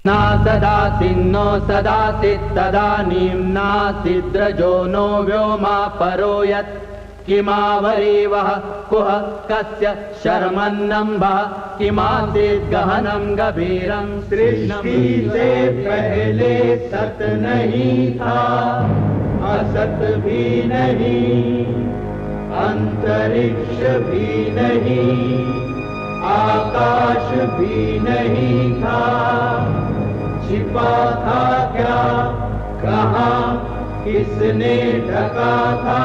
ना सदासिन्नो सदासित्तदानीं नासिद्रजो नो व्योमा परो यत् किमावरीवः कुह कस्य शर्मन्नम्भः किमासीत् गहनं गभीरं। सृष्टि से पहले सत नहीं था, असत भी नहीं, अंतरिक्ष भी नहीं, आकाश भी नहीं था। छिपा था क्या, कहाँ, किसने ढका था?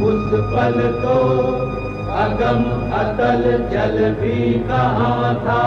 उस पल तो अगम अतल जल भी कहाँ था।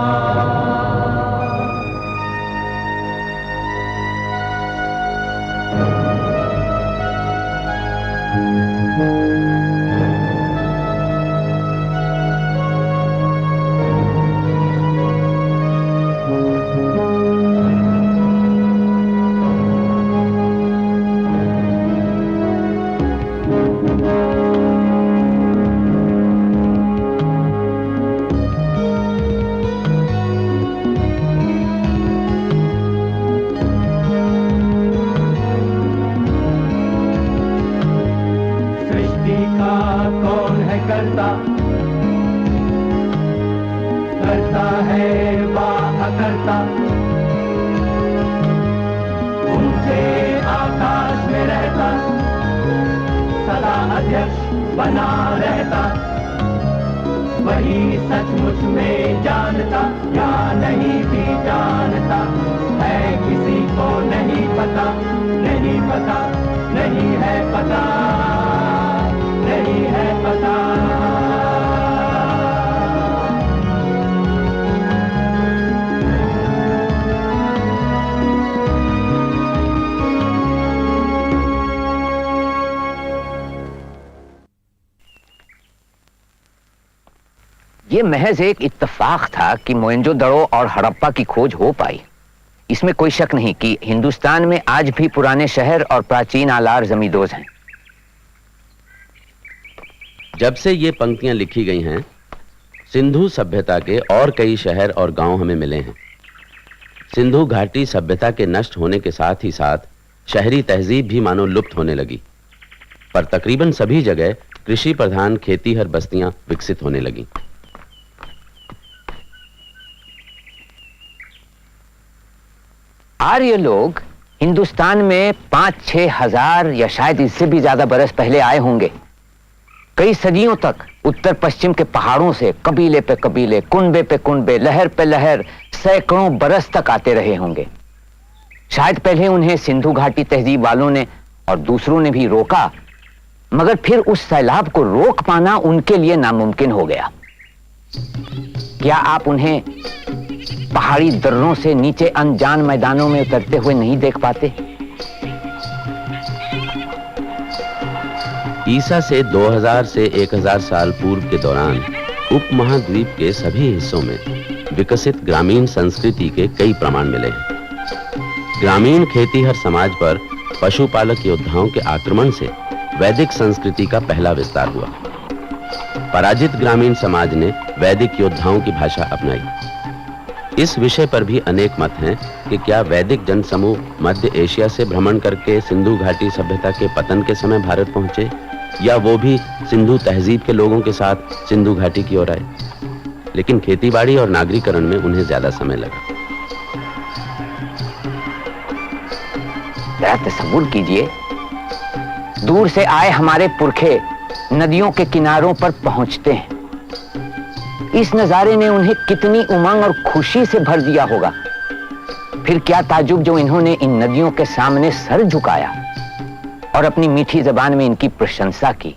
करता है वाह करता, ऊंचे आकाश में रहता, सदा अध्यक्ष बना रहता। वही सचमुच में जानता या नहीं भी जानता है, किसी को नहीं पता, नहीं पता, नहीं है पता, नहीं है पता। ये महज एक इत्तेफाक था कि मोहनजोदड़ो और हड़प्पा की खोज हो पाई। इसमें कोई शक नहीं कि हिंदुस्तान में आज भी पुराने शहर और प्राचीन आलार जमींदोज हैं। जब से ये पंक्तियां लिखी गई हैं, सिंधु सभ्यता के और कई शहर और गांव हमें मिले हैं। सिंधु घाटी सभ्यता के नष्ट होने के साथ ही साथ शहरी तहजीब भी मानो लुप्त होने लगी, पर तकरीबन सभी जगह कृषि प्रधान खेतीहर बस्तियां विकसित होने लगी। आर्य लोग हिंदुस्तान में 5-6 हजार या शायद इससे भी ज्यादा बरस पहले आए होंगे। कई सदियों तक उत्तर पश्चिम के पहाड़ों से कबीले पे कबीले, कुनबे पे कुनबे, लहर पे लहर सैकड़ों बरस तक आते रहे होंगे। शायद पहले उन्हें सिंधु घाटी तहजीब वालों ने और दूसरों ने भी रोका, मगर फिर उस सैलाब को रोक पाना उनके लिए नामुमकिन हो गया। क्या आप उन्हें पहाड़ी दर्रों से नीचे अनजान मैदानों में उतरते हुए नहीं देख पाते? ईसा से 2000 से 1000 साल पूर्व के दौरान उपमहाद्वीप के सभी हिस्सों में विकसित ग्रामीण संस्कृति के कई प्रमाण मिले हैं। ग्रामीण खेतीहर समाज पर पशुपालक योद्धाओं के आक्रमण से वैदिक संस्कृति का पहला विस्तार हुआ। पराजित ग्रामीण समाज ने वैदिक योद्धाओं की भाषा अपनाई। इस विषय पर भी अनेक मत हैं कि क्या वैदिक जनसमूह मध्य एशिया से भ्रमण करके सिंधु घाटी सभ्यता के पतन के समय भारत पहुंचे, या वो भी सिंधु तहजीब के लोगों के साथ सिंधु घाटी की ओर आए। लेकिन खेतीबाड़ी और नागरीकरण में उन्हें ज्यादा समय लगा। जरा तसव्वुर कीजिए, दूर से आए हमारे पुरखे नदियों के किनारों पर पहुंचते हैं। इस नजारे ने उन्हें कितनी उमंग और खुशी से भर दिया होगा। फिर क्या ताजुब जो इन्होंने इन नदियों के सामने सर झुकाया और अपनी मीठी जबान में इनकी प्रशंसा की।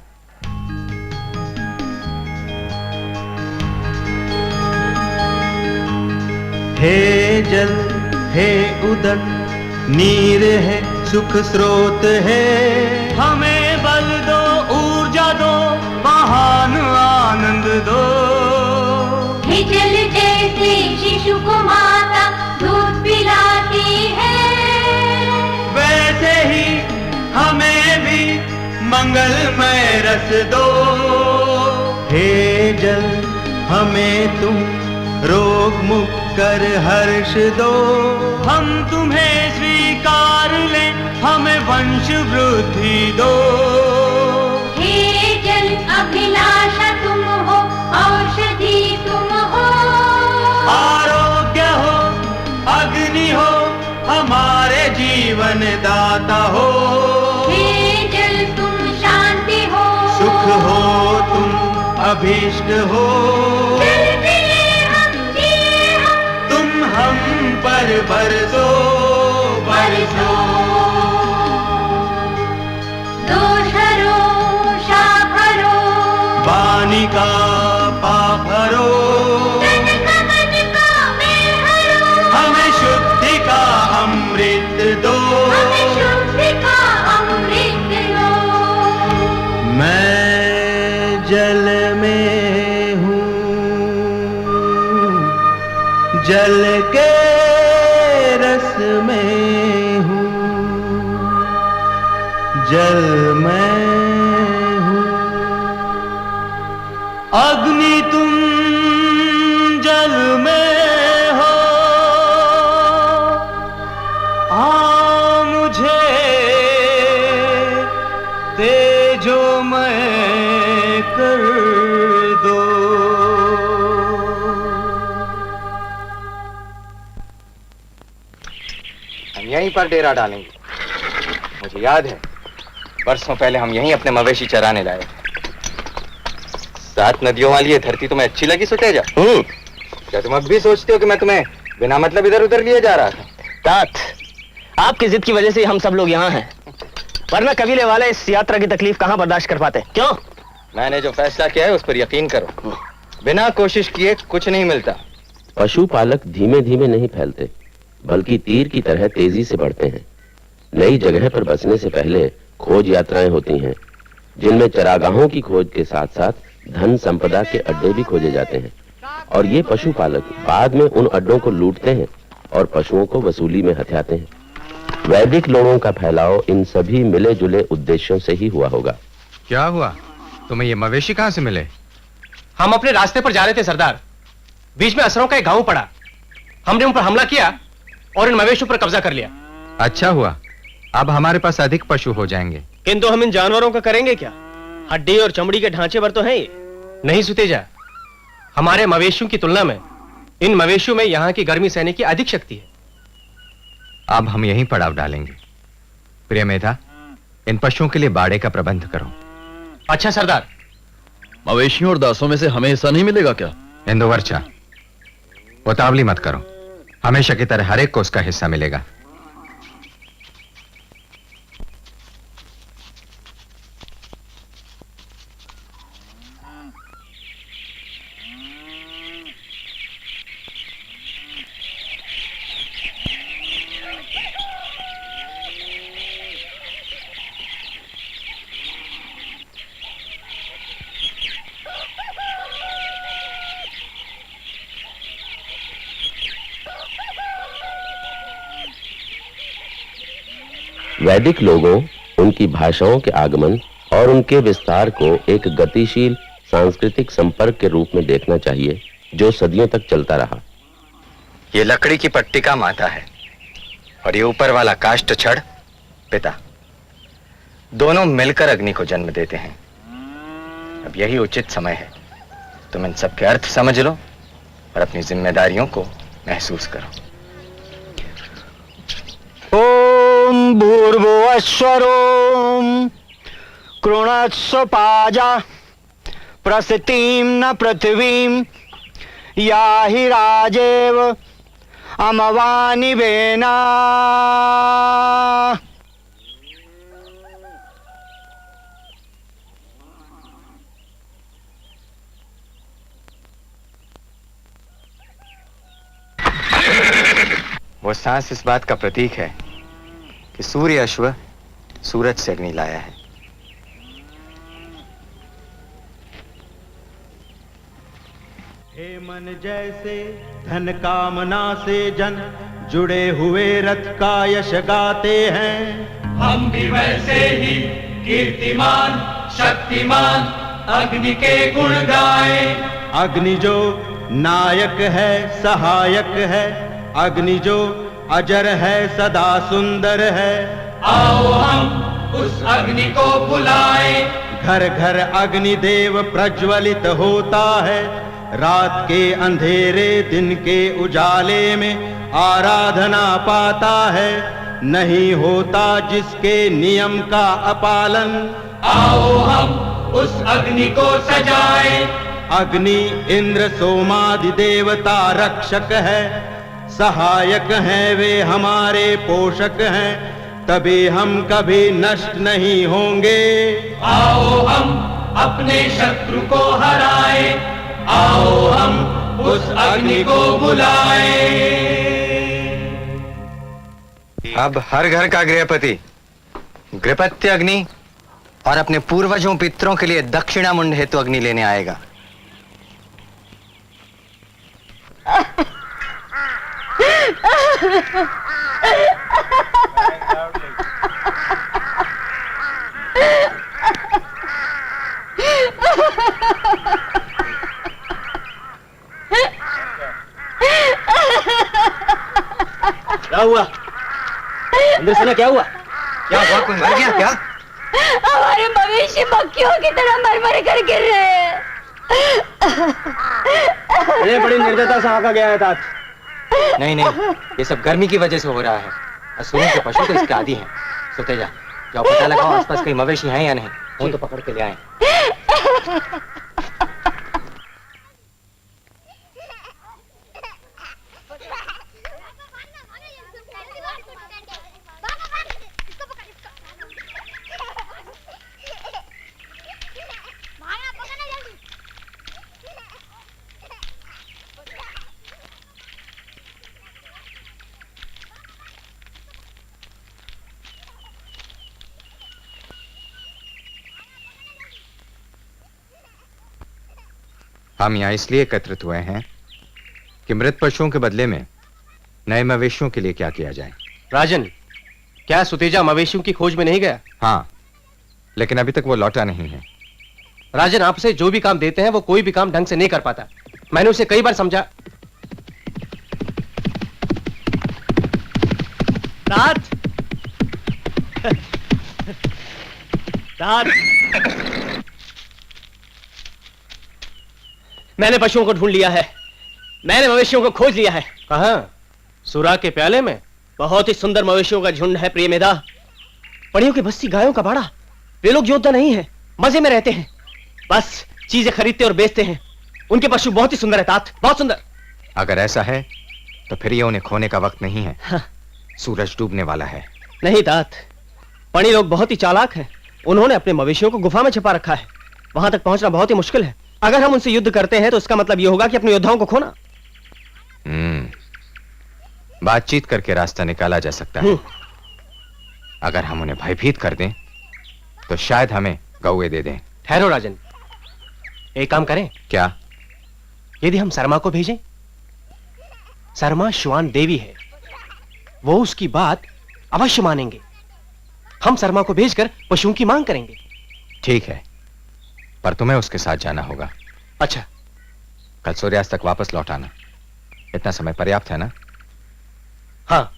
हे जल, हे उदक, नीर है, सुख स्रोत है, हमें बल दो, ऊर्जा दो, महान आनंद दो। हे जल जैसे शिशु को माता दूध पिलाती है, वैसे ही हमें भी मंगलमय रस दो। हे जल, हमें तुम रोग मुक्त कर हर्ष दो। हम तुम्हें स्वीकार लें, हमें वंश वृद्धि दो। हे जल अभिलाषा तुम हो, औषधि तुम हो। आरोग्य हो, अग्नि हो, हमारे जीवन दाता हो। हे जल तुम शांति हो, सुख हो तुम अभीष्ट हो। जल जिए हम, तुम हम पर बरसो बरसो। दोष हरो, शाप हरो, वाणी का पाप हरो। तन का मन का मैं हरो। हमें शुद्धि का अमृत दो। हमें शुद्धि का अमृत दो। मैं जल में हूँ, जल के रस में हूँ, जल में हूँ। अग्नि तुम जल में हो, आ मुझे तेजोमय कर दो। हम यहीं पर डेरा डालेंगे। मुझे याद है, बरसों पहले हम यहीं अपने मवेशी चराने लाए थे। 7 नदियों वाली ये धरती तुम्हें अच्छी लगी सुटेजा? क्या तुम अब भी सोचते हो कि मैं तुम्हें बिना मतलब इधर उधर लिए जा रहा था? तात, आपकी जिद की वजह से हम सब लोग यहाँ हैं, वरना कबीले वाले इस यात्रा की तकलीफ कहाँ बर्दाश्त कर पाते? क्यों? मैंने जो फैसला किया है उस पर यकीन करो। बिना कोशिश किए कुछ नहीं मिलता। पशुपालक धीमे धीमे नहीं फैलते, बल्कि तीर की तरह तेजी से बढ़ते हैं। नई जगह पर बसने से पहले खोज यात्राएं होती हैं, जिनमें चरागाहों की खोज के साथ साथ धन संपदा के अड्डे भी खोजे जाते हैं। और ये पशुपालक बाद में उन अड्डों को लूटते हैं और पशुओं को वसूली में हथियाते हैं। वैदिक लोगों का फैलाव इन सभी मिले जुले उद्देश्यों से ही हुआ होगा। क्या हुआ? तुम्हें ये मवेशी कहां से मिले? हम अपने रास्ते पर जा रहे थे सरदार, बीच में असरों का एक गांव पड़ा। हमने उन पर हमला किया और इन मवेशियों पर कब्जा कर लिया। अच्छा हुआ, अब हमारे पास अधिक पशु हो जाएंगे। किंतु हम इन जानवरों का करेंगे क्या? हड्डी और चमड़ी के ढांचे पर तो है ये। नहीं सुतेजा, हमारे मवेशियों की तुलना में इन मवेशियों में यहाँ की गर्मी सहने की अधिक शक्ति है। अब हम यहीं पड़ाव डालेंगे। प्रिय मेधा, इन पशुओं के लिए बाड़े का प्रबंध करो। अच्छा सरदार। मवेशियों और दासों में से हमें हिस्सा नहीं मिलेगा क्या? इंदुवर्चा, उतावली मत करो, हमेशा की तरह हर एक को उसका हिस्सा मिलेगा। वैदिक लोगों, उनकी भाषाओं के आगमन और उनके विस्तार को एक गतिशील सांस्कृतिक संपर्क के रूप में देखना चाहिए, जो सदियों तक चलता रहा। ये लकड़ी की पट्टिका माता है और ये ऊपर वाला काष्ठ छड़ पिता। दोनों मिलकर अग्नि को जन्म देते हैं। अब यही उचित समय है, तुम इन सब के अर्थ समझ लो और अपनी जिम्मेदारियों को महसूस करो। ओम भूर्भुवस्वरोम कृणत्स्व पाजा प्रसितिं न पृथ्वीं याहि राजेव अमवानि वेना। वो सांस इस बात का प्रतीक है कि सूर्य अश्व सूरज से अग्नि लाया है। हे मन जैसे धन कामना से जन जुड़े हुए रथ का यश गाते हैं, हम भी वैसे ही कीर्तिमान शक्तिमान अग्नि के गुण गाए। अग्नि जो नायक है सहायक है, अग्नि जो अजर है सदा सुंदर है। आओ हम उस अग्नि को बुलाएं। घर घर अग्नि देव प्रज्वलित होता है, रात के अंधेरे दिन के उजाले में आराधना पाता है। नहीं होता जिसके नियम का अपालन, आओ हम उस अग्नि को सजाएं। अग्नि इंद्र सोमादि देवता रक्षक है, सहायक हैं वे हमारे पोषक हैं, तभी हम कभी नष्ट नहीं होंगे। आओ हम अपने शत्रु को हराएं, आओ हम उस अग्नि को बुलाएं। अब हर घर का गृहपति गृहपत्य अग्नि और अपने पूर्वजों पितरों के लिए दक्षिणा मुंड हेतु अग्नि लेने आएगा। क्या हुआ इंद्रसेना, क्या हुआ? क्या हुआ? कोई मर गया क्या? हमारे मवेशी मक्खियों की तरह मर मर कर गिर रहे हैं। ये बड़ी निर्दयता से आका गया है तात। नहीं नहीं, ये सब गर्मी की वजह से हो रहा है। असुरों के पशु तो इसके आदी हैं। सोते जाओ पता लगाओ आसपास कहीं मवेशी हैं या नहीं, वो तो पकड़ के ले आए। हम यहाँ इसलिए एकत्रित हुए हैं कि मृत पशुओं के बदले में नए मवेशियों के लिए क्या किया जाए। राजन, क्या सुतेजा मवेशियों की खोज में नहीं गया? हाँ, लेकिन अभी तक वो लौटा नहीं है। राजन, आपसे जो भी काम देते हैं वो कोई भी काम ढंग से नहीं कर पाता। मैंने उसे कई बार समझा। तात! तात! मैंने पशुओं को ढूंढ लिया है, मैंने मवेशियों को खोज लिया है। कहां? सुरा के प्याले में बहुत ही सुंदर मवेशियों का झुंड है प्रिय मेधा। पड़ियों की बस्ती, गायों का बाड़ा। वे लोग योद्धा नहीं है, मजे में रहते हैं, बस चीजें खरीदते और बेचते हैं। उनके पशु बहुत ही सुंदर है तात, बहुत सुंदर। अगर ऐसा है तो फिर ये उन्हें खोने का वक्त नहीं है। हाँ। सूरज डूबने वाला है। नहीं तात, पणी लोग बहुत ही चालाक हैं। उन्होंने अपने मवेशियों को गुफा में छिपा रखा है। वहां तक पहुंचना बहुत ही मुश्किल है। अगर हम उनसे युद्ध करते हैं तो इसका मतलब यह होगा कि अपने योद्धाओं को खोना। बातचीत करके रास्ता निकाला जा सकता है। अगर हम उन्हें भयभीत कर दें तो शायद हमें गौए दे दें। ठहरो राजन, एक काम करें क्या? यदि हम शर्मा को भेजें? शर्मा श्वान देवी है, वो उसकी बात अवश्य मानेंगे। हम शर्मा को भेजकर पशुओं की मांग करेंगे। ठीक है, पर तुम्हें उसके साथ जाना होगा। अच्छा। कल सूर्यास्त तक वापस लौट आना। इतना समय पर्याप्त है ना? हाँ।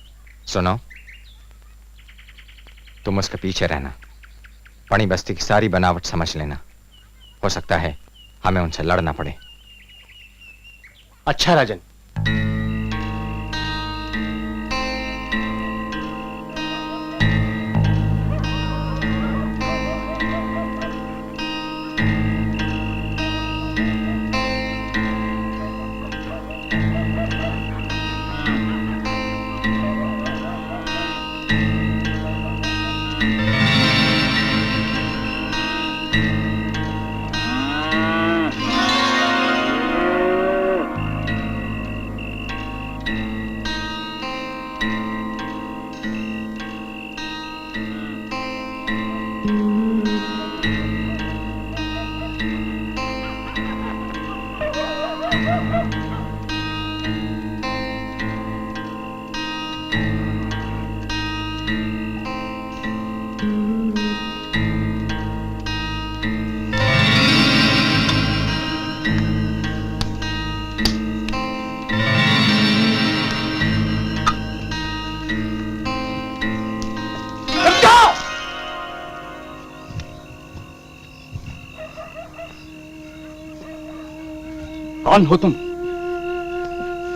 सुनो, तुम उसके पीछे रहना, पणी बस्ती की सारी बनावट समझ लेना। हो सकता है हमें उनसे लड़ना पड़े। अच्छा राजन। कौन हो तुम?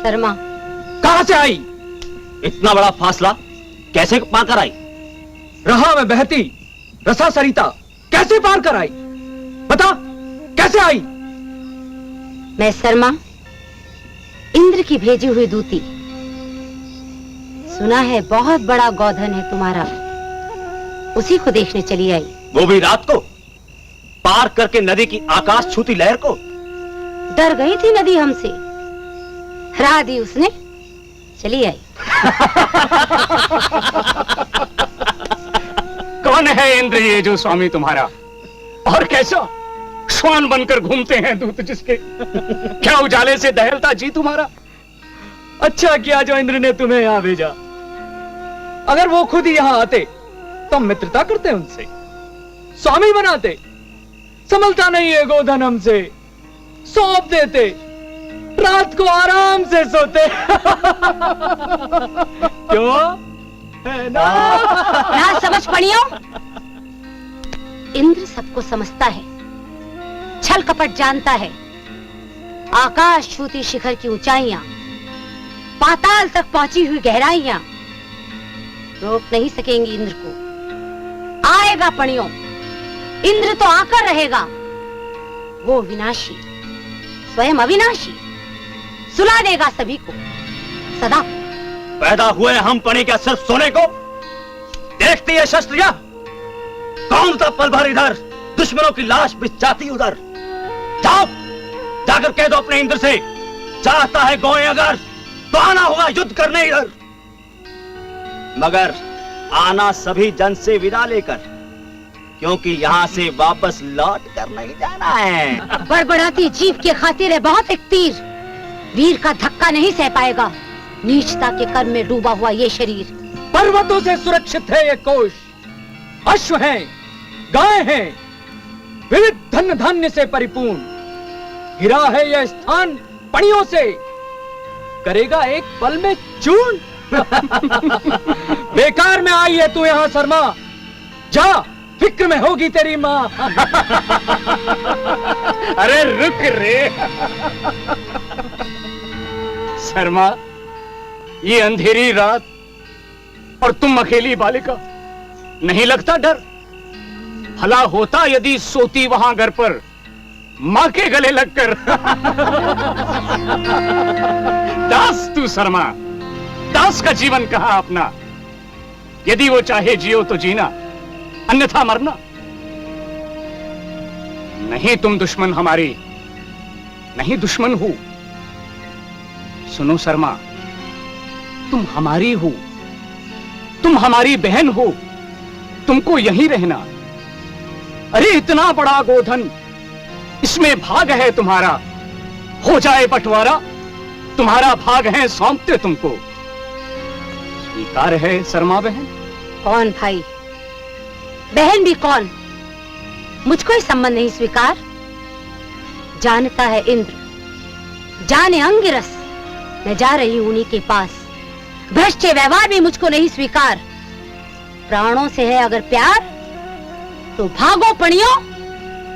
शर्मा। कहां से आई? इतना बड़ा फासला कैसे पार कर आई? रहा में बहती रसा सरिता कैसे पार कर आई? बता, कैसे आई? मैं शर्मा, इंद्र की भेजी हुई दूती। सुना है बहुत बड़ा गोधन है तुम्हारा, उसी को देखने चली आई। वो भी रात को, पार करके नदी की आकाश छूती लहर को। डर गई थी नदी हमसे, हरा दी उसने, चली आई। कौन है इंद्र ये जो स्वामी तुम्हारा, और कैसा श्वान बनकर घूमते हैं दूत जिसके? क्या उजाले से दहलता जी तुम्हारा? अच्छा किया जो इंद्र ने तुम्हें यहां भेजा। अगर वो खुद ही यहां आते तो मित्रता करते उनसे, स्वामी बनाते। संभलता नहीं है गोधन हमसे, सौंप देते, रात को आराम से सोते। क्यों? है ना? ना समझ पड़ियो। इंद्र सबको समझता है, छल कपट जानता है। आकाश छूती शिखर की ऊंचाइयां, पाताल तक पहुंची हुई गहराइयां रोक नहीं सकेंगी इंद्र को। आएगा पणियों, इंद्र तो आकर रहेगा। वो विनाशी, स्वयं अविनाशी, सुला देगा सभी को सदा। पैदा हुए हम पणी क्या सिर्फ सोने को? देखती है शस्त्रिया, कौन सा पल भर इधर दुश्मनों की लाश बिछाती उधर। जाओ, जाकर कह दो अपने इंद्र से, चाहता है गोए अगर तो आना होगा युद्ध करने इधर। मगर आना सभी जन से विदा लेकर, क्योंकि यहाँ से वापस लौट कर नहीं जाना है। बड़बड़ाती जीव की खातिर है बहुत एक तीर, वीर का धक्का नहीं सह पाएगा नीचता के कर्म में डूबा हुआ ये शरीर। पर्वतों से सुरक्षित है ये कोश, अश्व हैं, गाय हैं, विविध धन धान्य से परिपूर्ण। घिरा है यह स्थान पणियों से, करेगा एक पल में चूर्ण। बेकार में आई है तू यहां शर्मा, जा फिक्र में होगी तेरी मां। अरे रुक रे शर्मा, ये अंधेरी रात और तुम अकेली बालिका, नहीं लगता डर? भला होता यदि सोती वहां घर पर मां के गले लगकर। दास तू शर्मा, दास का जीवन कहां अपना? यदि वो चाहे जियो तो जीना, अन्यथा मरना। नहीं तुम दुश्मन हमारी, नहीं दुश्मन हो। सुनो शर्मा, तुम हमारी हो, तुम हमारी बहन हो, तुमको यहीं रहना। अरे इतना बड़ा गोधन, इसमें भाग है तुम्हारा, हो जाए बंटवारा, तुम्हारा भाग है सौंपते तुमको। स्वीकार है शर्मा बहन? कौन भाई, बहन भी कौन, मुझको ही संबंध नहीं स्वीकार। जानता है इंद्र, जाने अंगिरस, मैं जा रही हूं उन्हीं के पास। भ्रष्ट व्यवहार भी मुझको नहीं स्वीकार। प्राणों से है अगर प्यार तो भागो पणियों,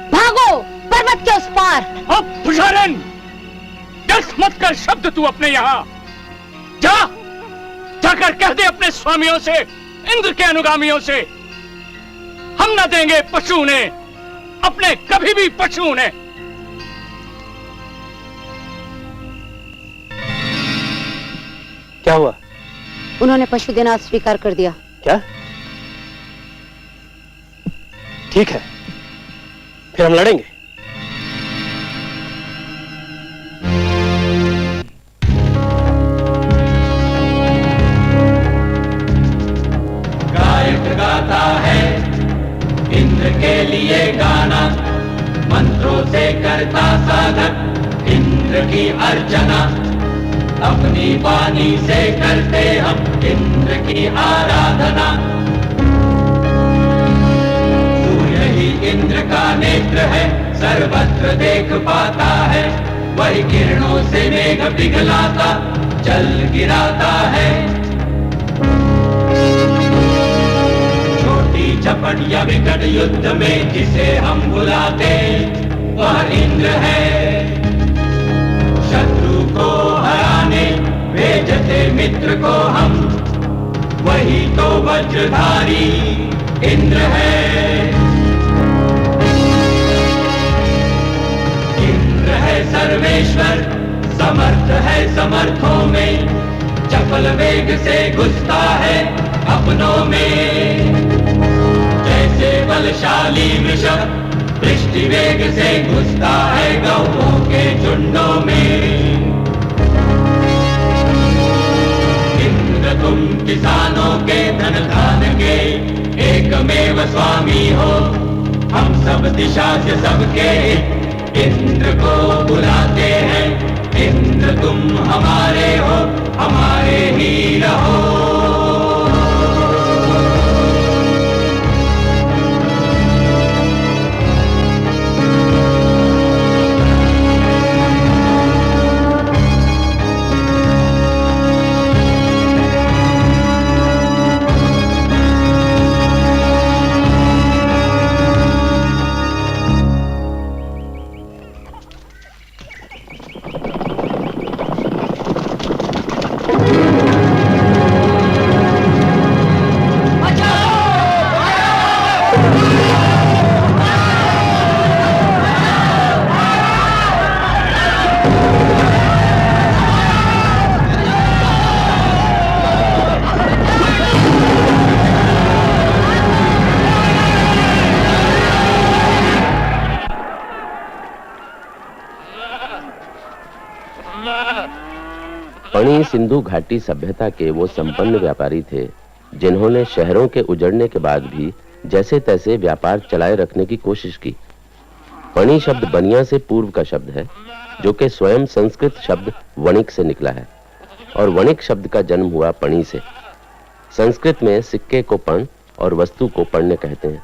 भागो पर्वत के उस पार। अब पुजारन, दस मत कर शब्द तू अपने यहां जा, जाकर कह दे अपने स्वामियों से, इंद्र के अनुगामियों से, हम न देंगे पशु ने अपने, कभी भी पशु ने। क्या हुआ? उन्होंने पशु देना स्वीकार कर दिया। क्या? ठीक है, फिर हम लड़ेंगे। गायक गाता है इंद्र के लिए गाना, मंत्रों से करता साधक इंद्र की अर्चना। अपनी वाणी से करते हम इंद्र की आराधना। सूर्य ही इंद्र का नेत्र है, सर्वत्र देख पाता है। वही किरणों से मेघ पिघलाता, जल गिराता है। छोटी झपट या विकट युद्ध में जिसे हम बुलाते, वह इंद्र है। मित्र को हम, वही तो वज्रधारी इंद्र है। इंद्र है सर्वेश्वर, समर्थ है समर्थों में, चपल वेग से घुसता है अपनों में। जैसे बलशाली वृषभ दृष्टि वेग से घुसता है गौओं के झुंडों में। इंद्र तुम किसानों के धन धान के एकमेव स्वामी हो, हम सब दिशा से सबके इंद्र को बुलाते हैं। इंद्र तुम हमारे हो, हमारे ही रहो। पणी सिंधु घाटी सभ्यता के वो संपन्न व्यापारी थे जिन्होंने शहरों के उजड़ने के बाद भी जैसे तैसे व्यापार चलाए रखने की कोशिश की। पणी शब्द बनिया से पूर्व का शब्द है, जो कि स्वयं संस्कृत शब्द वणिक से निकला है, और वणिक शब्द का जन्म हुआ पणी से। संस्कृत में सिक्के को पण और वस्तु को पण्य कहते हैं।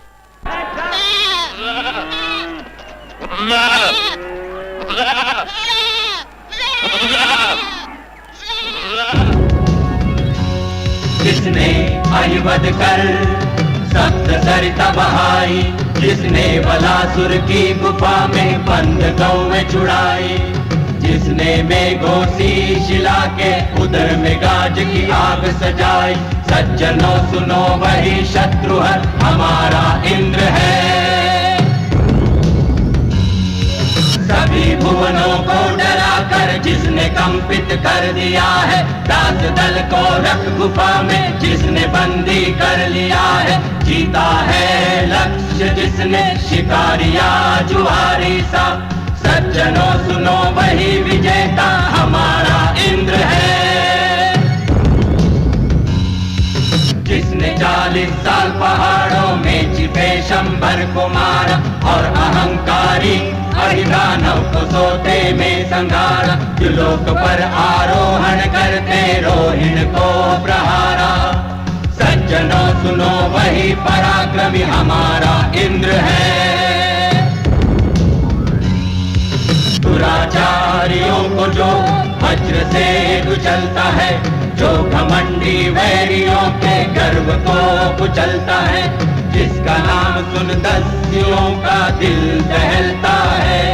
जिसने अहिवद कर सप्त सरिता बहाई, जिसने बलासुर की गुफा में बंद गौएं छुड़ाई, जिसने मेघोसी शिला के उदर में गाज की आग सजाई। सज्जनों सुनो वही शत्रुहर हमारा इंद्र है। सभी भुवनों को डरा कर जिसने कंपित कर दिया है, दास दल को रख गुफा में जिसने बंदी कर लिया है। जीता है लक्ष्य जिसने शिकारिया जुआरी सा, सज्जनों सुनो वही विजेता हमारा इंद्र है। जिसने 40 साल पहाड़ों में छिपे शंबर को मारा और अहंकारी अधिदानव को सोते में संघारा। त्रिलोक पर आरोहण करते रोहिण को प्रहारा। सज्जनों सुनो वही पराक्रमी हमारा इंद्र है। दुराचारियों को जो वज्र से कुचलता है, जो घमंडी वैरियों के गर्व को कुचलता है, जिसका नाम सुन दस्युओं का दिल दहलता है।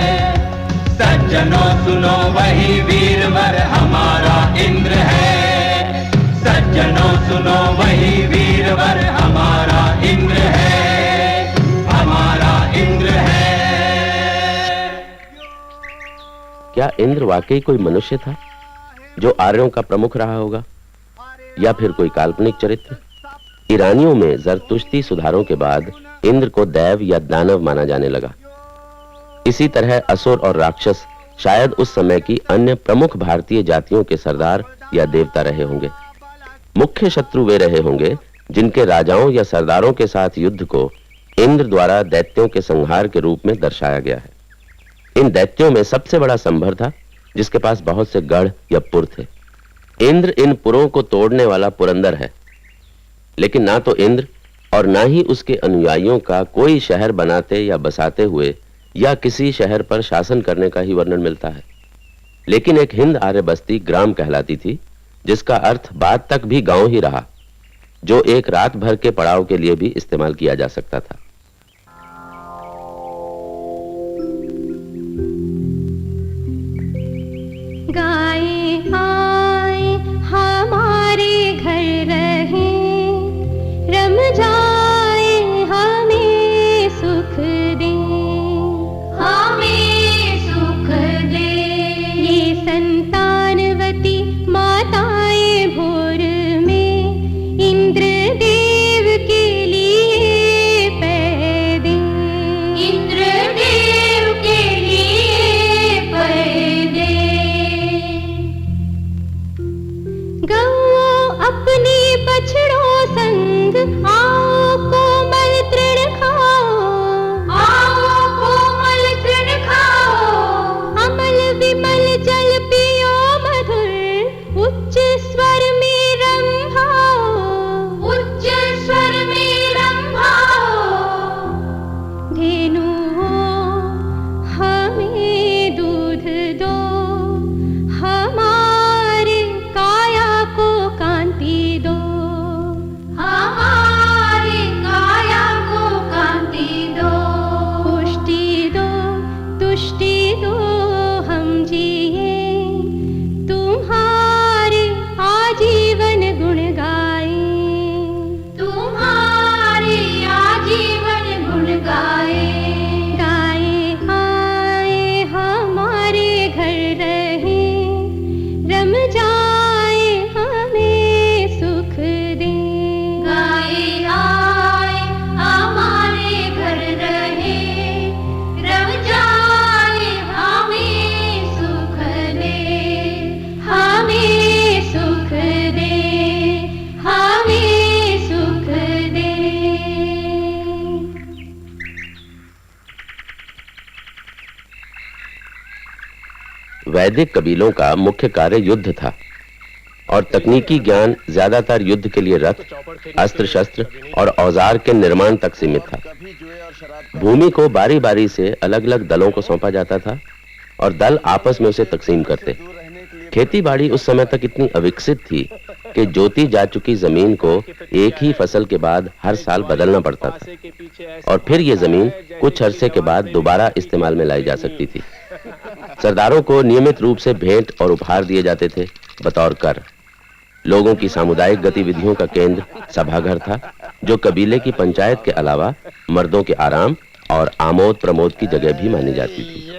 सज्जनों सुनो वही वीरवर हमारा इंद्र है। सज्जनों सुनो वही वीरवर हमारा इंद्र है, हमारा इंद्र है। क्या इंद्र वाकई कोई मनुष्य था जो आर्यों का प्रमुख रहा होगा, या फिर कोई काल्पनिक चरित्र? ईरानियों में जरतुश्ती सुधारों के बाद इंद्र को दैव या दानव माना जाने लगा। इसी तरह असुर और राक्षस शायद उस समय की अन्य प्रमुख भारतीय जातियों के सरदार या देवता रहे होंगे। मुख्य शत्रु वे रहे होंगे जिनके राजाओं या सरदारों के साथ युद्ध को इंद्र द्वारा दैत्यों के संहार के रूप में दर्शाया गया है। इन दैत्यों में सबसे बड़ा संभर था, जिसके पास बहुत से गढ़ या पुर थे। इंद्र इन पुरों को तोड़ने वाला पुरंदर है, लेकिन ना तो इंद्र और ना ही उसके अनुयायियों का कोई शहर बनाते या बसाते हुए या किसी शहर पर शासन करने का ही वर्णन मिलता है। लेकिन एक हिंद आर्य बस्ती ग्राम कहलाती थी, जिसका अर्थ बाद तक भी गांव ही रहा, जो एक रात भर के पड़ाव के लिए भी इस्तेमाल किया जा सकता था। गाएं आए हमारे वैदिक कबीलों का मुख्य कार्य युद्ध था और तकनीकी ज्ञान ज्यादातर युद्ध के लिए रथ, अस्त्र शस्त्र और औजार के निर्माण तक सीमित था। भूमि को बारी बारी से अलग अलग दलों को सौंपा जाता था और दल आपस में उसे तकसीम करते। खेती बाड़ी उस समय तक इतनी अविकसित थी कि जोती जा चुकी जमीन को एक ही फसल के बाद हर साल बदलना पड़ता था और फिर यह जमीन कुछ अरसे के बाद दोबारा इस्तेमाल में लाई जा सकती थी। सरदारों को नियमित रूप से भेंट और उपहार दिए जाते थे बतौर कर। लोगों की सामुदायिक गतिविधियों का केंद्र सभाघर था, जो कबीले की पंचायत के अलावा मर्दों के आराम और आमोद प्रमोद की जगह भी मानी जाती थी।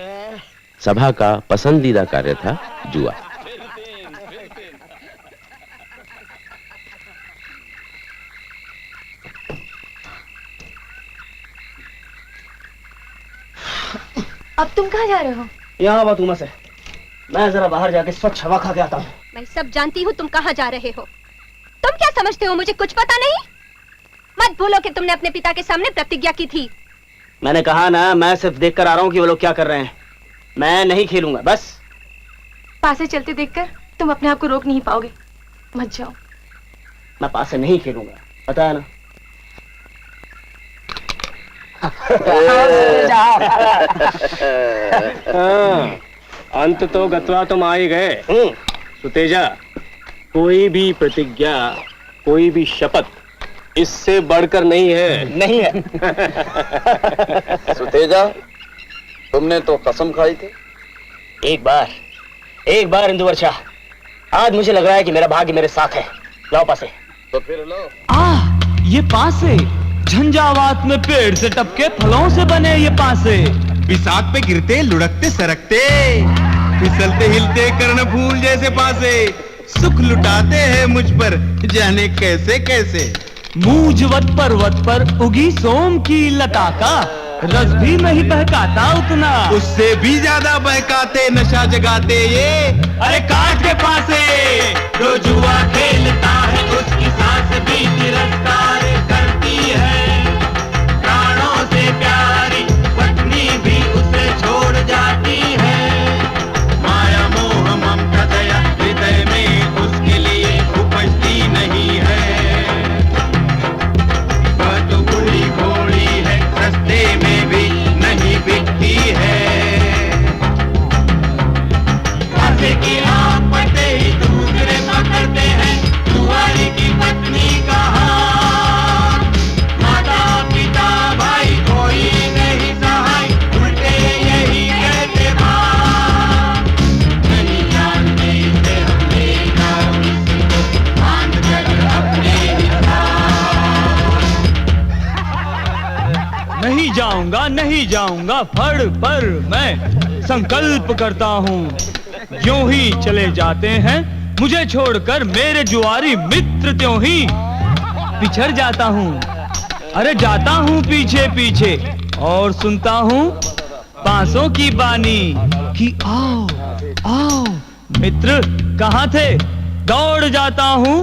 सभा का पसंदीदा कार्य था जुआ। अब तुम कहाँ जा रहे हो? यहाँ बात उमस है, मैं जरा बाहर जाके स्वच्छ हवा खा के आता हूँ। मैं सब जानती हूँ तुम कहाँ जा रहे हो। तुम क्या समझते हो मुझे कुछ पता नहीं? मत भूलो कि तुमने अपने पिता के सामने प्रतिज्ञा की थी। मैंने कहा ना, मैं सिर्फ देख कर आ रहा हूँ कि वो लोग क्या कर रहे हैं। मैं नहीं खेलूंगा बस। पासे चलते देखकर तुम अपने आप को रोक नहीं पाओगे, मत जाओ। मैं पासे नहीं खेलूंगा, पता है ना। अंत तो गत्वा तुम आ ही गए। सुतेजा, कोई भी प्रतिज्ञा, कोई भी शपथ इससे बढ़कर नहीं है। नहीं है। सुतेजा, तुमने तो कसम खाई थी। एक बार इंदुवर्षा, आज मुझे लग रहा है कि मेरा भाग्य मेरे साथ है। लाओ पासे। तो फिर लो। ये पासे झंझावात में पेड़ से टपके फलों से बने ये पासे। बिसात पे गिरते लुढ़कते सरकते, फिसलते हिलते कर्ण फूल जैसे पासे। सुख लुटाते हैं मुझ पर जाने कैसे कैसे। मूंजवत पर्वत पर उगी सोम की लता का रस भी नहीं बहकाता उतना। उससे भी ज्यादा बहकाते नशा जगाते ये। अरे काट के पासे जो जुआ खेलता है उसकी सांस भी तिरस्कार करती है। प्राणों से प्यारी पत्नी भी उसे छोड़ जाती है। माया मोह ममता दया हृदय में उसके लिए उपजती नहीं है। वह तो बूढ़ी घोड़ी है, रस्ते में भी नहीं बिकती है। फांसी की आग पड़ते ही दूसरे पकड़ते हैं जुआरी की पत्नी का हाथ। माता पिता भाई कोई नहीं सहाय, उल्टे यही कहते भाग। नहीं जानते इसे हम ले जाओ इसको बांध कर अपने ही साथ। नहीं जाऊंगा फड़ पर मैं संकल्प करता हूँ। यूं ही चले जाते हैं मुझे छोड़कर मेरे जुआरी मित्र, त्यों ही पिछड़ जाता हूँ। अरे जाता हूँ पीछे पीछे और सुनता हूँ बांसों की बानी कि आओ आओ मित्र कहाँ थे। दौड़ जाता हूँ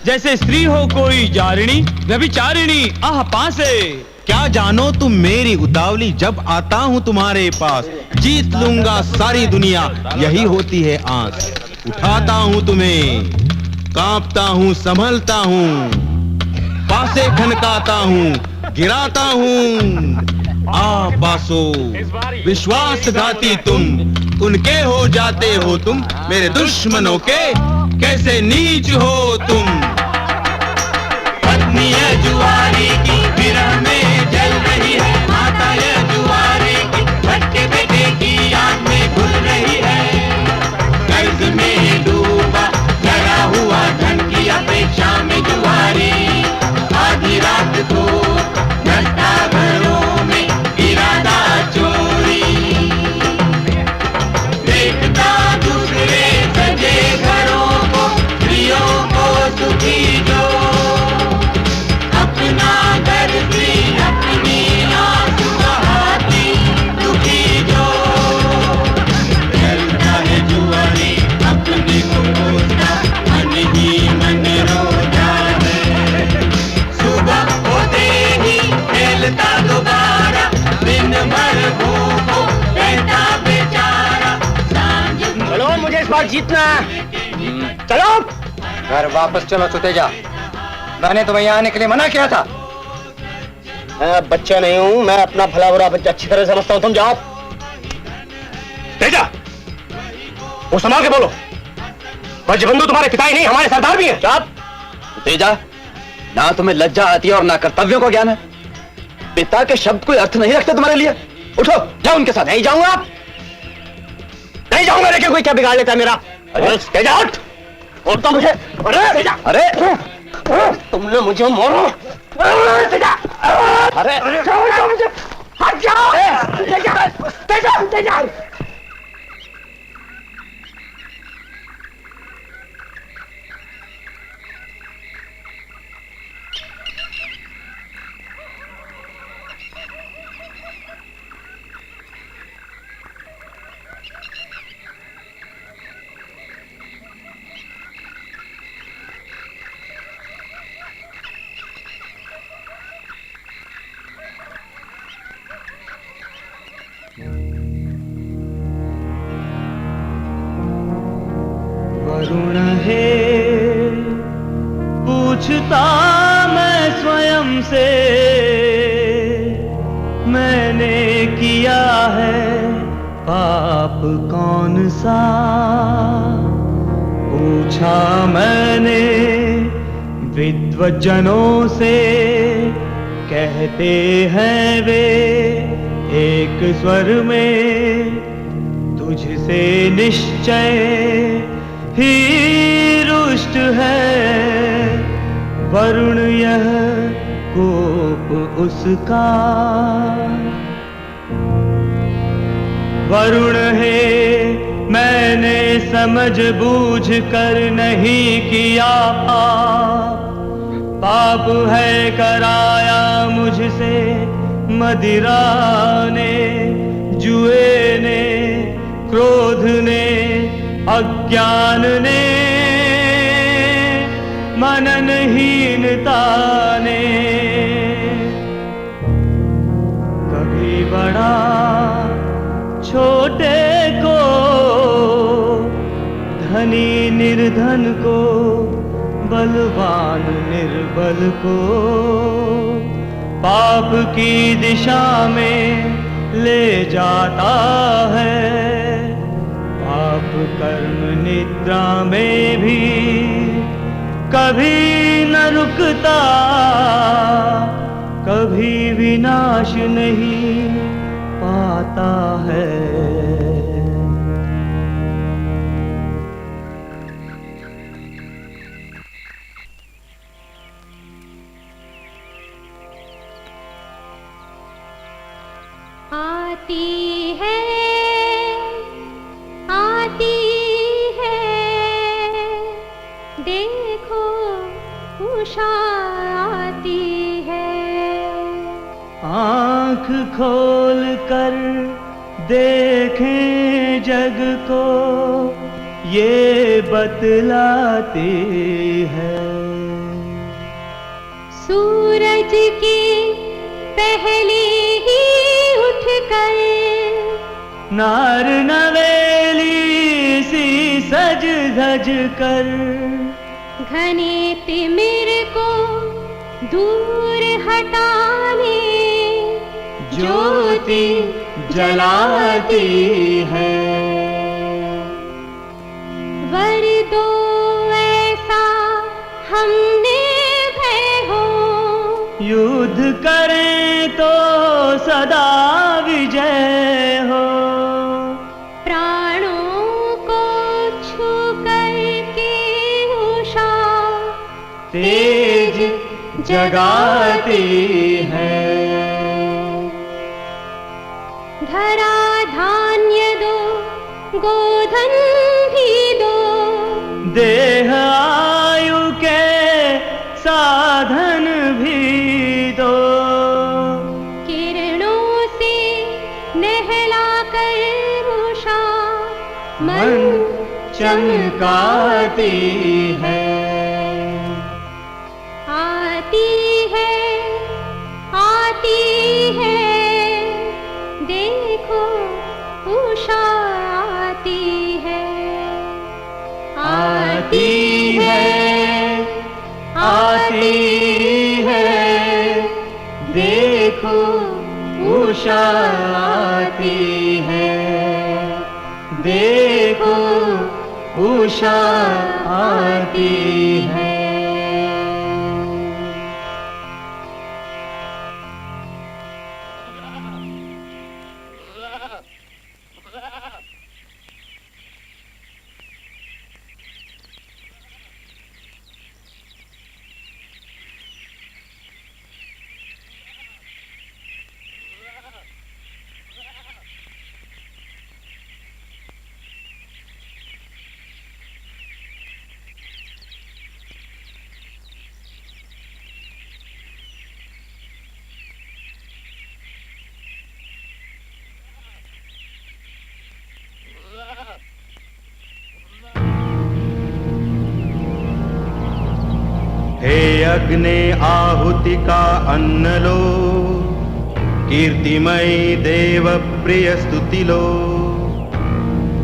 जैसे स्त्री हो कोई जारिणी व्यभिचारिणी। आह पासे क्या जानो तुम मेरी उतावली, जब आता हूँ तुम्हारे पास जीत लूंगा सारी दुनिया, यही होती है आस। उठाता हूँ तुम्हें, कांपता हूँ संभलता हूँ, पासे खनकाता हूँ गिराता हूँ। आ पासो विश्वासघाती तुम, उनके हो जाते हो तुम, मेरे दुश्मनों के कैसे नीच हो तुम। पत्नी है जुआरी की विरह में जल रही है, माता है जुआरी की भटके बेटे की आग में घुल रही है। कर्ज में डूबा लगा हुआ धन की अपेक्षा में जुआरी, आधी रात को घटता घरों में इरादा चोरी। देखता दूसरे सजे घरों को, स्त्रियों को सुखी जीतना। चलो घर वापस चलो सुतेजा। मैंने तुम्हें यहाँ आने के लिए मना किया था। मैं बच्चा नहीं हूँ, मैं अपना भला बुरा बच्चा अच्छी तरह समझता हूँ। तुम जाओ। तेजा, वो संभाल के बोलो। ब्रजबंधु तुम्हारे पिता ही नहीं, हमारे सरदार भी हैं। चुप। तेजा, ना तुम्हें लज्जा आती है और ना कर्तव्यों का ज्ञान है। पिता के शब्द कोई अर्थ नहीं रखते तुम्हारे लिए। उठो, जाओ उनके साथ। नहीं जाऊंगा। नहीं जाऊंगा। लेकिन कोई क्या बिगाड़ लेता है मेरा? अरे तेजा उठ। उठता मुझे। अरे तेजा, अरे तुमने मुझे मारो। तेजा, अरे मुझे हट जाओ। तेजा, तेजा, तेजा। वरुण है पूछता मैं स्वयं से, मैंने किया है पाप कौन सा। पूछा मैंने विद्वज्जनों से, कहते हैं वे एक स्वर में, तुझसे निश्चय ही रुष्ट है वरुण यह कोप उसका। वरुण है मैंने समझ बूझ कर नहीं किया पाप, पाप है कराया मुझसे मदिरा ने, जुए ने, क्रोध ने, अज्ञान ने, मननहीनता ने। कभी बड़ा छोटे को, धनी निर्धन को, बलवान निर्बल को, पाप की दिशा में ले जाता है। पाप कर्म निद्रा में भी कभी न रुकता, कभी विनाश नहीं पाता है। आती है, आती है, देखो उषा आती है। आँख खोल कर देखें जग को, ये बतलाती है। सूरज की पहली ही उठकर, नार नवेली सी सज धज कर, घने तिमिर को दूर हटाने ज्योति जलाती है। वर दो ऐसा हमने भय हो, युद्ध करें तो सदा विजय हो। प्राणों को छू करके उषा तेज जगाती है। धरा धान्य दो, गोधन भी दो, देह आयु के साधन भी दो। किरणों से नहला कर उषा मन चमकाती है। आती है, आती है, देखो उषा आती है। आती है, देखो उषा आती है, देखो उषा आती है। हे अग्नि आहुति का अन्न लो, कीर्तिमयी देव प्रिय स्तुति लो।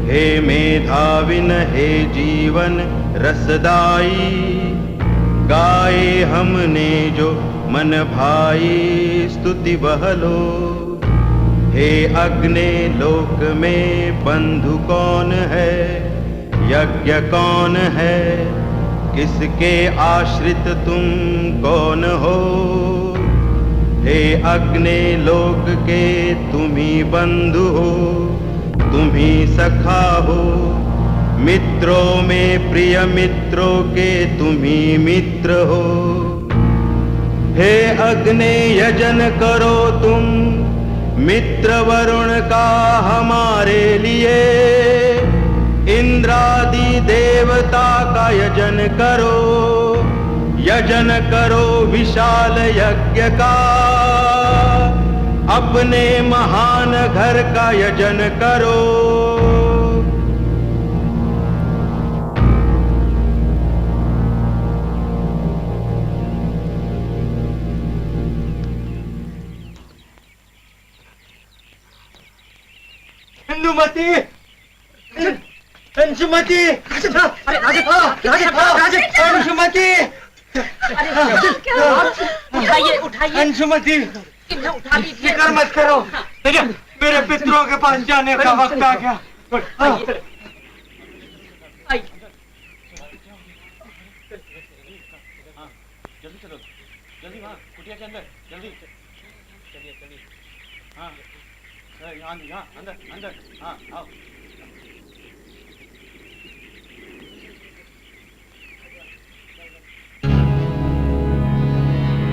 हे मेधाविन हे जीवन रसदाई, गाए हमने जो मन भाई स्तुति बहलो। हे अग्नि लोक में बंधु कौन है, यज्ञ कौन है, किसके आश्रित तुम कौन हो। हे अग्नि लोक के तुम ही बंधु हो, तुम ही सखा हो, मित्रों में प्रिय मित्रों के तुम ही मित्र हो। हे अग्नि यजन करो तुम मित्र वरुण का हमारे लिए, इंद्रादि देवता का यजन करो विशाल यज्ञ का, अपने महान घर का यजन करो। इंदुमती, अंशुमती, अंशुमती, उठाइए उठाइए अंशुमती, उठा लीजिए। फिक्र मत करो, मेरे पितरों के पास जाने का वक्त आ गया। जल्दी चलो, जल्दी वहाँ कुटिया के अंदर, जल्दी चलिए चलिए। हाँ यहाँ अंदर अंदर, हाँ आओ।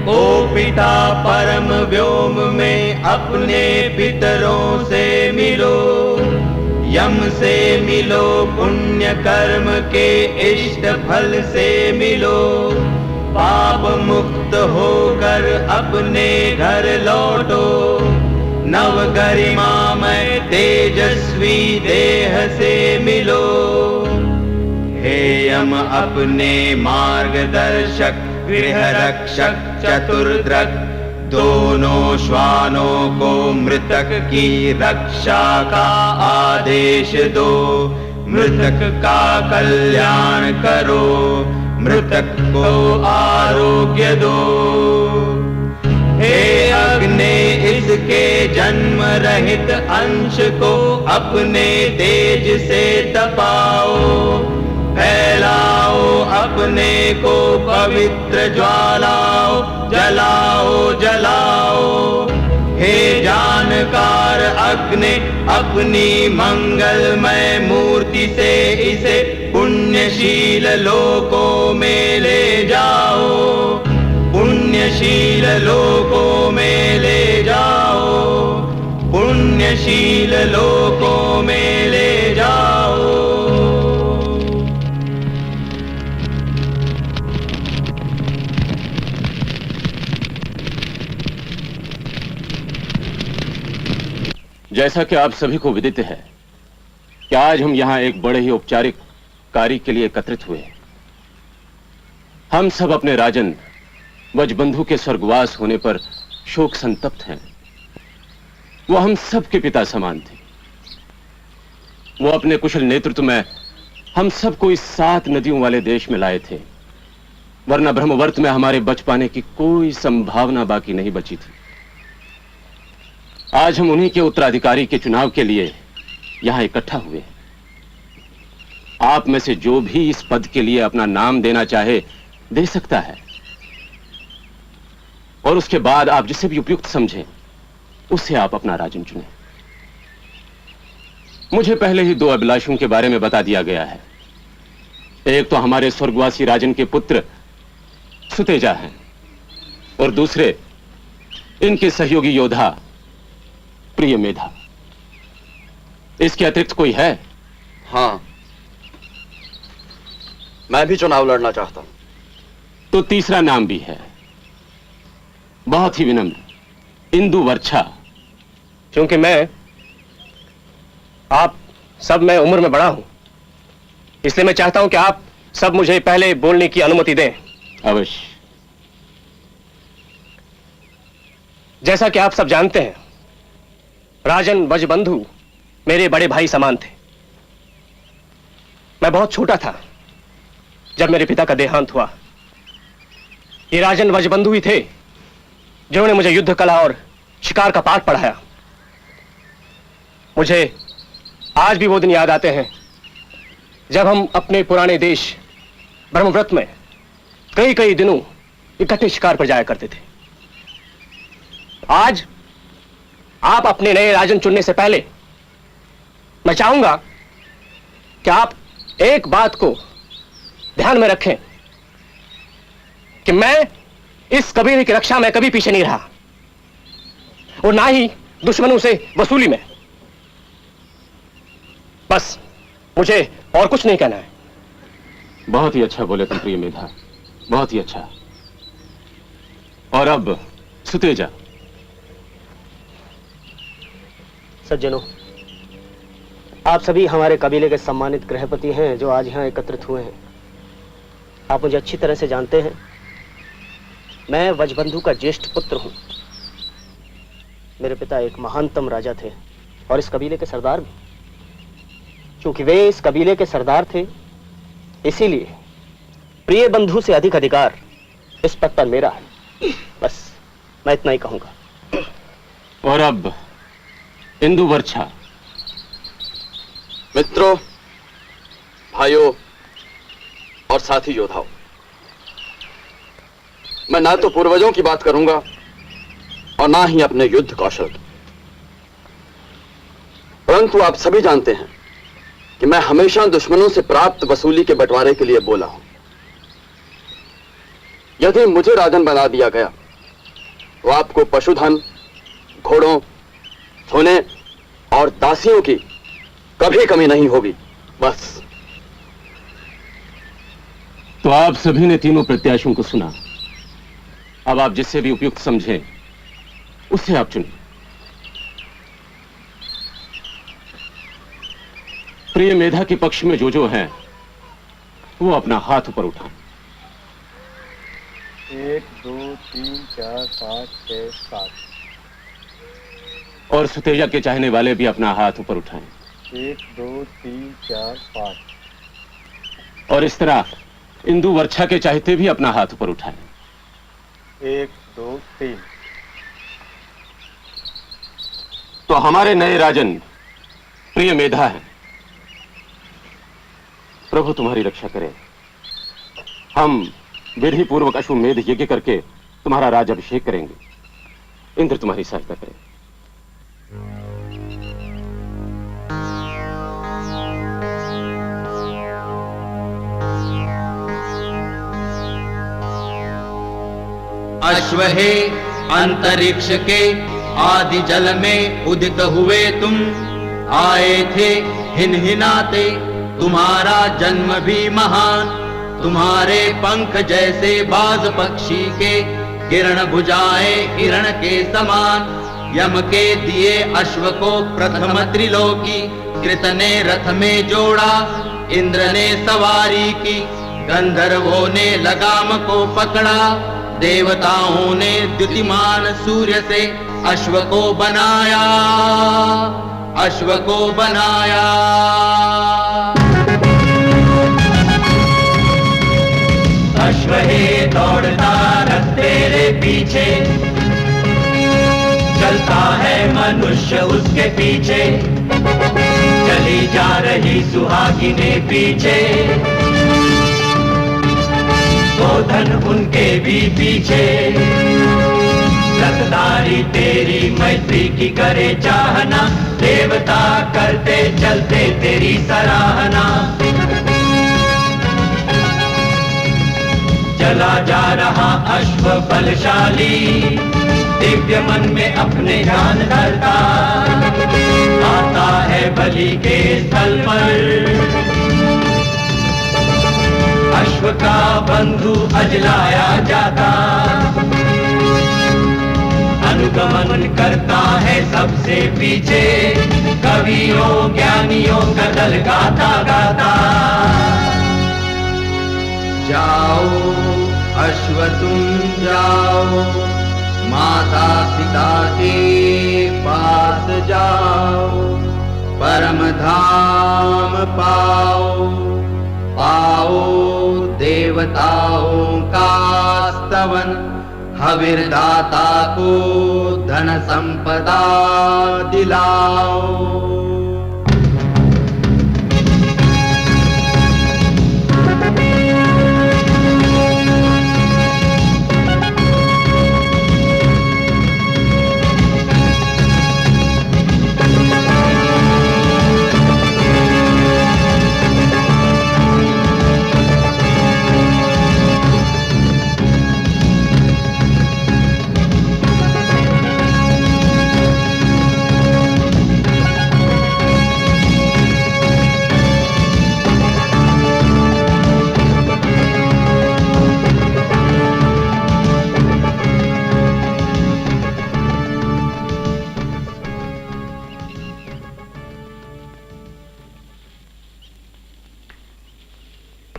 ओ पिता परम व्योम में अपने पितरों से मिलो, यम से मिलो, पुण्य कर्म के इष्ट फल से मिलो, पाप मुक्त होकर अपने घर लौटो, नव गरिमामय तेजस्वी देह से मिलो। हे यम अपने मार्गदर्शक गृह रक्षक चतुर्द्रक, दोनों श्वानों को मृतक की रक्षा का आदेश दो, मृतक का कल्याण करो, मृतक को आरोग्य दो। हे अग्नि इसके जन्म रहित अंश को अपने तेज से तपाओ, फैलाओ अपने को पवित्र ज्वालाओ, जलाओ जलाओ। हे जानकार अग्नि अपनी मंगलमय मूर्ति से इसे पुण्यशील लोकों में ले जाओ, पुण्यशील लोकों में ले जाओ, पुण्यशील लोकों में ले जाओ। जैसा कि आप सभी को विदित है कि आज हम यहाँ एक बड़े ही औपचारिक कार्य के लिए एकत्रित हुए हैं। हम सब अपने राजन वजबंधु के स्वर्गवास होने पर शोक संतप्त हैं। वो हम सब के पिता समान थे। वो अपने कुशल नेतृत्व में हम सबको इस 7 नदियों वाले देश में लाए थे। वरना ब्रह्मवर्त में हमारे बच पाने की कोई संभावना बाकी नहीं बची थी। आज हम उन्हीं के उत्तराधिकारी के चुनाव के लिए यहां इकट्ठा हुए। आप में से जो भी इस पद के लिए अपना नाम देना चाहे दे सकता है, और उसके बाद आप जिसे भी उपयुक्त समझें उससे आप अपना राजन चुनें। मुझे पहले ही 2 अभिलाषों के बारे में बता दिया गया है। एक तो हमारे स्वर्गवासी राजन के पुत्र सुतेजा हैं, और दूसरे इनके सहयोगी योद्धा प्रिय मेधा। इसके अतिरिक्त कोई है? हाँ, मैं भी चुनाव लड़ना चाहता हूं। तो तीसरा नाम भी है, बहुत ही विनम्र, इंदु वर्षा। क्योंकि आप सब मैं उम्र में बड़ा हूं, इसलिए मैं चाहता हूं कि आप सब मुझे पहले बोलने की अनुमति दें। अवश्य। जैसा कि आप सब जानते हैं, राजन वजबंधु मेरे बड़े भाई समान थे। मैं बहुत छोटा था जब मेरे पिता का देहांत हुआ। ये राजन वजबंधु ही थे जिन्होंने मुझे युद्ध कला और शिकार का पाठ पढ़ाया। मुझे आज भी वो दिन याद आते हैं जब हम अपने पुराने देश ब्रह्मव्रत में कई कई दिनों इकट्ठे शिकार पर जाया करते थे। आज आप अपने नए राजन चुनने से पहले मैं चाहूंगा कि आप एक बात को ध्यान में रखें कि मैं इस कबीले की रक्षा में कभी पीछे नहीं रहा, और ना ही दुश्मनों से वसूली में। बस मुझे और कुछ नहीं कहना है। बहुत ही अच्छा बोले तुम प्रिय मेधा, बहुत ही अच्छा। और अब सुतेजा। सज्जनों, आप सभी हमारे कबीले के सम्मानित गृहपति हैं जो आज यहां एकत्रित हुए हैं। आप मुझे अच्छी तरह से जानते हैं। मैं वजबंधु का ज्येष्ठ पुत्र हूं। मेरे पिता एक महानतम राजा थे और इस कबीले के सरदार भी। क्योंकि वे इस कबीले के सरदार थे, इसीलिए प्रिय बंधु से अधिक अधिकार इस पद पर मेरा है। बस मैं इतना ही कहूंगा। और अब इंदु वर्षा। मित्रों, भाइयों और साथी योद्धाओं, मैं ना तो पूर्वजों की बात करूंगा और ना ही अपने युद्ध कौशल की, परंतु आप सभी जानते हैं कि मैं हमेशा दुश्मनों से प्राप्त वसूली के बंटवारे के लिए बोला हूं। यदि मुझे राजन बना दिया गया तो आपको पशुधन, घोड़ों, सोने और दासियों की कभी कमी नहीं होगी। बस। तो आप सभी ने तीनों प्रत्याशियों को सुना। अब आप जिससे भी उपयुक्त समझें उससे आप चुनिए। प्रिय मेधा के पक्ष में जो हैं वो अपना हाथ ऊपर उठाएं। 1 2 3 4 5 6 7। और सुतेजा के चाहने वाले भी अपना हाथ ऊपर उठाएं। 1 2 3 4 5। और इस तरह इंदु वर्षा के चाहते भी अपना हाथ ऊपर उठाएं। 1 2 3। तो हमारे नए राजन प्रिय मेधा है। प्रभु तुम्हारी रक्षा करे। हम विधि पूर्वक अश्वमेध यज्ञ करके तुम्हारा राज अभिषेक करेंगे। इंद्र तुम्हारी सहायता करे। अश्व है अंतरिक्ष के आदि जल में उदित हुए तुम, आए थे हिनहिनाते तुम्हारा जन्म भी महान। तुम्हारे पंख जैसे बाज पक्षी के, किरण भुजाएं हिरण के समान। यम के दिए अश्व को प्रथम त्रिलोकी, कृत ने रथ में जोड़ा इंद्र ने सवारी की। गंधर्वों ने लगाम को पकड़ा, देवताओं ने द्युतिमान सूर्य से अश्व को बनाया, अश्व को बनाया। अश्व है पीछे, चलता है मनुष्य उसके पीछे, चली जा रही सुहागिने पीछे, गोधन उनके भी पीछे। रखदारी तेरी मैत्री की करे चाहना, देवता करते चलते तेरी सराहना। चला जा रहा अश्व बलशाली, दिव्य मन में अपने ध्यान धरता, आता है बलि के स्थल पर। अश्व का बंधु अजलाया जाता, अनुगमन करता है सबसे पीछे, कवियों ज्ञानियों का दल गाता गाता। जाओ अश्व तुम जाओ, माता पिता के पास जाओ, परम धाम पाओ, पाओ देवताओं का स्तवन, हविर दाता को धन संपदा दिलाओ।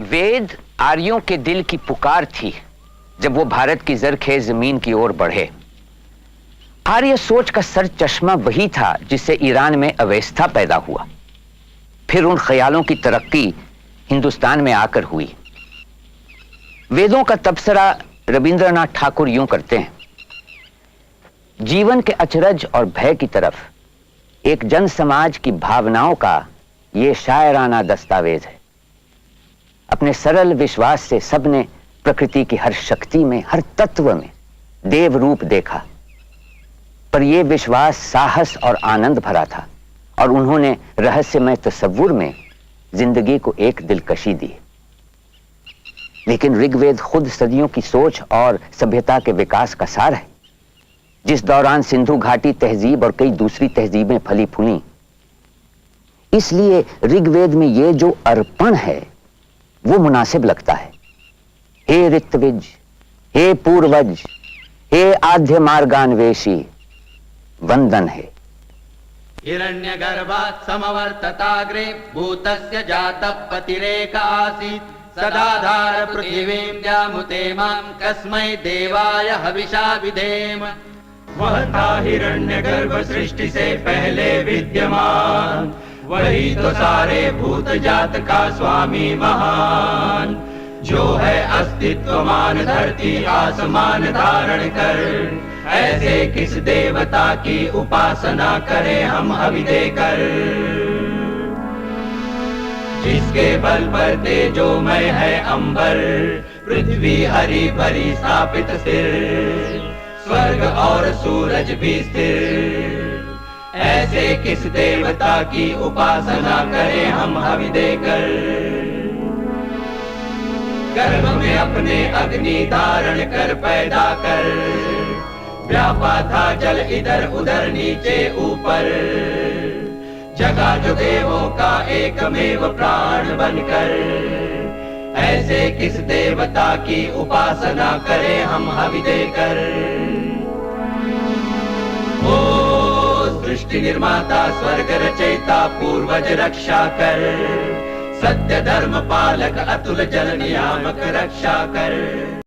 वेद आर्यों के दिल की पुकार थी जब वो भारत की जरखेज जमीन की ओर बढ़े। आर्य सोच का सर चश्मा वही था जिससे ईरान में अवस्था पैदा हुआ, फिर उन ख्यालों की तरक्की हिंदुस्तान में आकर हुई। वेदों का तबसरा रविंद्रनाथ ठाकुर यूं करते हैं, जीवन के अचरज और भय की तरफ एक जन समाज की भावनाओं का ये शायराना दस्तावेज है। अपने सरल विश्वास से सबने प्रकृति की हर शक्ति में, हर तत्व में देव रूप देखा, पर यह विश्वास साहस और आनंद भरा था और उन्होंने रहस्यमय तसव्वुर में जिंदगी को एक दिलकशी दी। लेकिन ऋग्वेद खुद सदियों की सोच और सभ्यता के विकास का सार है, जिस दौरान सिंधु घाटी तहजीब और कई दूसरी तहजीबें फली फूली। इसलिए ऋग्वेद में ये जो अर्पण है वो मुनासिब लगता है। हे ऋत्विज, हे पूर्वज, हे आद्य मार्गान्वेषी, वंदन है। हिरण्यगर्भात् समवर्तताग्रे, भूतस्य जातः पतिरेक आसीत्, सदाधार पृथिवीं द्यामुते मां, कस्मै देवाय हविषा विधेम। वह था हिरण्यगर्भ सृष्टि से पहले विद्यमान, वही तो सारे भूत जात का स्वामी महान, जो है अस्तित्वमान धरती आसमान धारण कर। ऐसे किस देवता की उपासना करें हम हवि देकर, जिसके बल पर तेजोमय है अंबर, पृथ्वी हरी भरी स्थापित स्थिर, स्वर्ग और सूरज भी स्थिर। ऐसे किस देवता की उपासना करें हम हवि देकर, गर्भ में अपने अग्नि धारण कर पैदा कर, व्यापा था जल इधर उधर नीचे ऊपर, जगा जो देवों का एकमेव प्राण बनकर। ऐसे किस देवता की उपासना करें हम हवि देकर। सृष्टि निर्माता स्वर्ग रचयिता पूर्वज रक्षा कर, सत्य धर्म पालक अतुल जल नियामक रक्षा कर।